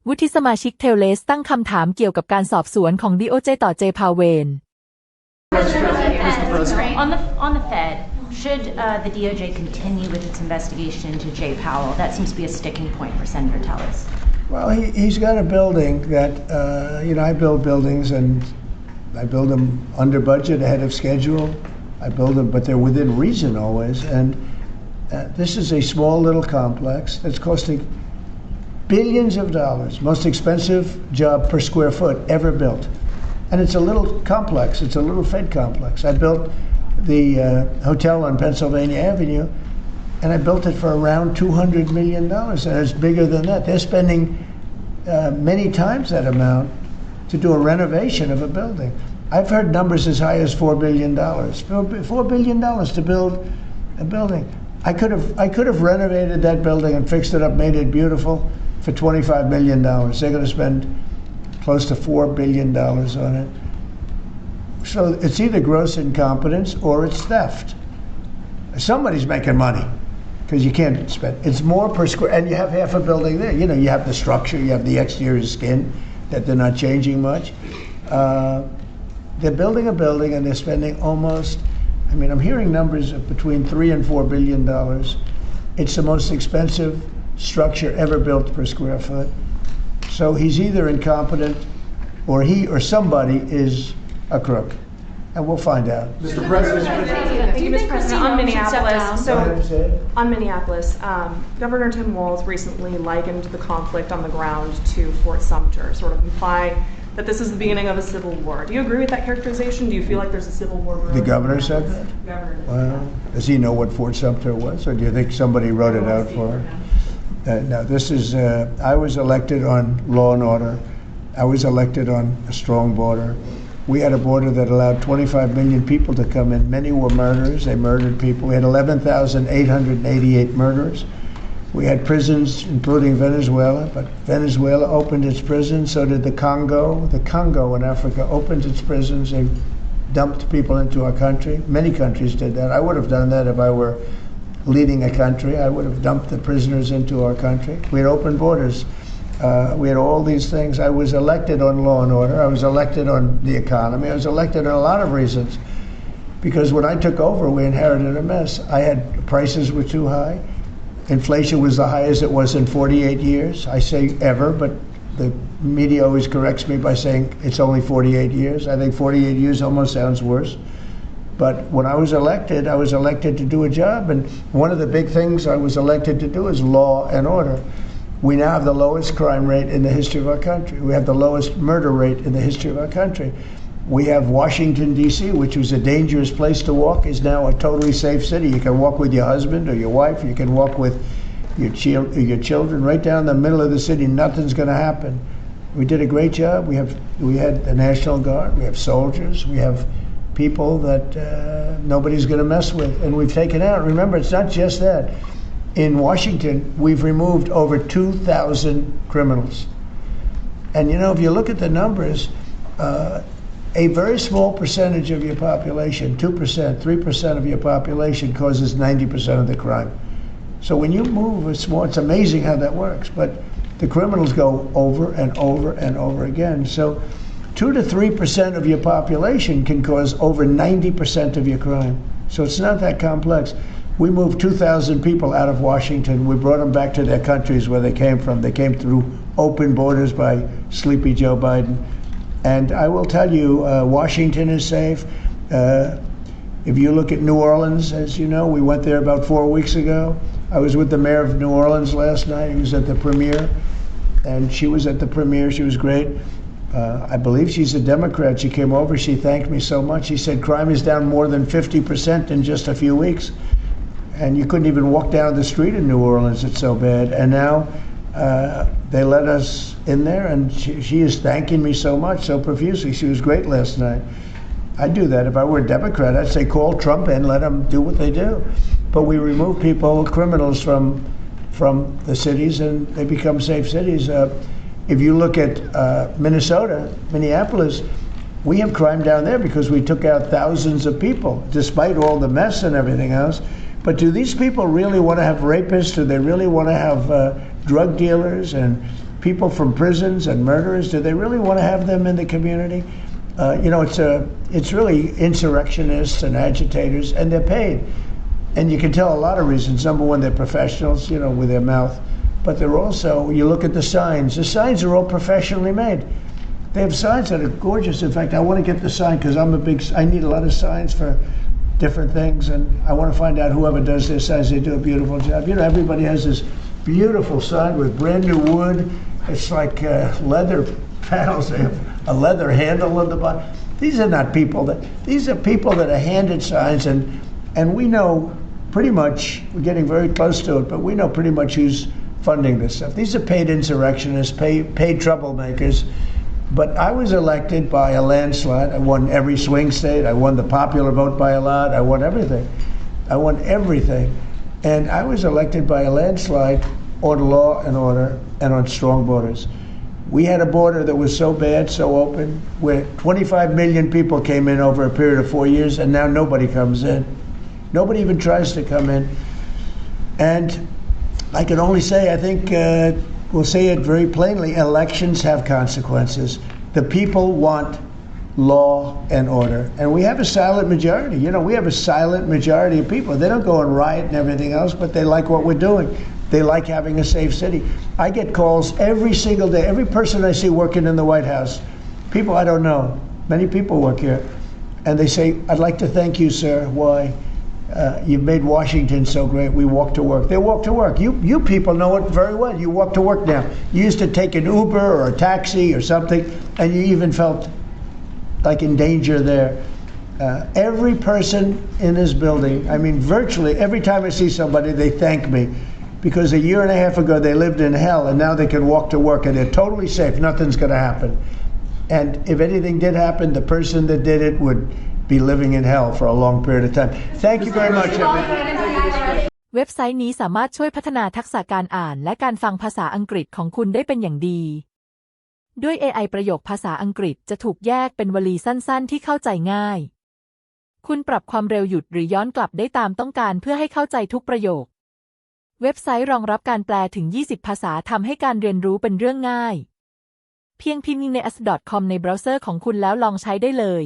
วุฒิสมาชิกเทลเลสตั้งคำถามเกี่ยวกับการสอบสวนของ Doj ต่อเจพาเวล On the Fed, should the DOJ continue with its investigation into Jay Powell? That seems to be a sticking point for Senator Tellez. Well, he's got a building that, I build buildings and I build them under budget, ahead of schedule. I build them, but they're within reason always. And this is a small little complex that's costing billions of dollars, most expensive job per square foot ever built. And it's a little complex. It's a little Fed complex. I built the hotel on Pennsylvania Avenue, and I built it for around $200 million, and it's bigger than that. They're spending many times that amount to do a renovation of a building. I've heard numbers as high as $4 billion. $4 billion to build a building. I could have renovated that building and fixed it up, made it beautiful for $25 million. They're going to spend close to $4 billion on it. So it's either gross incompetence or it's theft. Somebody's making money because you can't spend. It's more per square, and you have half a building there. You have the structure, you have the exterior skin that they're not changing much. They're building a building and they're spending almost, I'm hearing numbers of between $3 and $4 billion. It's the most expensive structure ever built per square foot. So he's either incompetent or he or somebody is a crook. And we'll find out. Mr. President. Thank you, Mr. President. On Minneapolis, on Minneapolis, Governor Tim Walz recently likened the conflict on the ground to Fort Sumter, sort of implying that this is the beginning of a civil war. Do you agree with that characterization? Do you feel like there's a civil war brewing? The governor said that? Governor did. Well, does he know what Fort Sumter was, or do you think somebody wrote it out for him? No, this is, I was elected on law and order. I was elected on a strong border. We had a border that allowed 25 million people to come in. Many were murderers. They murdered people. We had 11,888 murderers. We had prisons, including Venezuela, but Venezuela opened its prisons. So did the Congo. The Congo in Africa opened its prisons. They dumped people into our country. Many countries did that. I would have done that if I were leading a country. I would have dumped the prisoners into our country. We had open borders. We had all these things. I was elected on law and order. I was elected on the economy. I was elected on a lot of reasons. Because when I took over, we inherited a mess. Prices were too high. Inflation was the highest it was in 48 years. I say ever, but the media always corrects me by saying it's only 48 years. I think 48 years almost sounds worse. But when I was elected to do a job. And one of the big things I was elected to do is law and order. We now have the lowest crime rate in the history of our country. We have the lowest murder rate in the history of our country. We have Washington, D.C., which was a dangerous place to walk, is now a totally safe city. You can walk with your husband or your wife. You can walk with your children right down the middle of the city. Nothing's going to happen. We did a great job. We had the National Guard. We have soldiers. We have people that nobody's going to mess with. And we've taken out. Remember, it's not just that. In Washington, we've removed over 2,000 criminals. And, if you look at the numbers, a very small percentage of your population, 2%, 3% of your population causes 90% of the crime. So when you move it's amazing how that works. But the criminals go over and over and over again. So 2 to 3% of your population can cause over 90% of your crime. So it's not that complex. We moved 2,000 people out of Washington. We brought them back to their countries where they came from. They came through open borders by sleepy Joe Biden. And I will tell you, Washington is safe. If you look at New Orleans, as you know, we went there about 4 weeks ago. I was with the mayor of New Orleans last night. He was at the premiere, and she was at the premiere. She was great. I believe she's a Democrat. She came over. She thanked me so much. She said crime is down more than 50% in just a few weeks. And you couldn't even walk down the street in New Orleans. It's so bad. And now they let us in there, and she is thanking me so much, so profusely. She was great last night. I'd do that if I were a Democrat. I'd say call Trump in, let them do what they do. But we remove people, criminals from the cities, and they become safe cities. If you look at Minneapolis, we have crime down there because we took out thousands of people, despite all the mess and everything else. But do these people really want to have rapists? Do they really want to have drug dealers and people from prisons and murderers, do they really want to have them in the community? It's really insurrectionists and agitators, and they're paid. And you can tell a lot of reasons. Number one, they're professionals, with their mouth. But they're also, you look at the signs are all professionally made. They have signs that are gorgeous. In fact, I want to get the sign because I need a lot of signs for different things, and I want to find out whoever does their signs, they do a beautiful job. Everybody has this beautiful sign with brand new wood. It's like leather panels. They have a leather handle on the bottom. These are people that are handed signs, and we know pretty much, we're getting very close to it, but we know pretty much who's funding this stuff. These are paid insurrectionists, paid troublemakers. But I was elected by a landslide. I won every swing state. I won the popular vote by a lot. I won everything. And I was elected by a landslide on law and order and on strong borders. We had a border that was so bad, so open, where 25 million people came in over a period of 4 years, and now nobody comes in. Nobody even tries to come in. And I can only say, I think we'll say it very plainly, elections have consequences. The people want law and order. And we have a silent majority. We have a silent majority of people. They don't go and riot and everything else, but they like what we're doing. They like having a safe city. I get calls every single day. Every person I see working in the White House, people I don't know, many people work here, and they say, I'd like to thank you, sir. Why? You've made Washington so great. We walk to work. They walk to work. You people know it very well. You walk to work now. You used to take an Uber or a taxi or something, and you even felt like in danger there. Every person in this building, I mean, virtually every time I see somebody, they thank me. Because a year and a half ago, they lived in hell, and now they can walk to work, and they're totally safe. Nothing's going to happen. And if anything did happen, the person that did it would be living in hell for a long period of time. Thank you very much, everybody. เว็บไซต์นี้สามารถช่วยพัฒนาทักษะการอ่านและการฟังภาษาอังกฤษของคุณได้เป็นอย่างดี ด้วย AI ประโยคภาษาอังกฤษจะถูกแยกเป็นวลีสั้นๆที่เข้าใจง่าย คุณปรับความเร็วหยุดหรือย้อนกลับได้ตามต้องการเพื่อให้เข้าใจทุกประโยค เว็บไซต์รองรับการแปลถึง 20 ภาษาทำให้การเรียนรู้เป็นเรื่องง่าย เพียงพิมพ์ใน as.com ในเบราว์เซอร์ของคุณแล้วลองใช้ได้เลย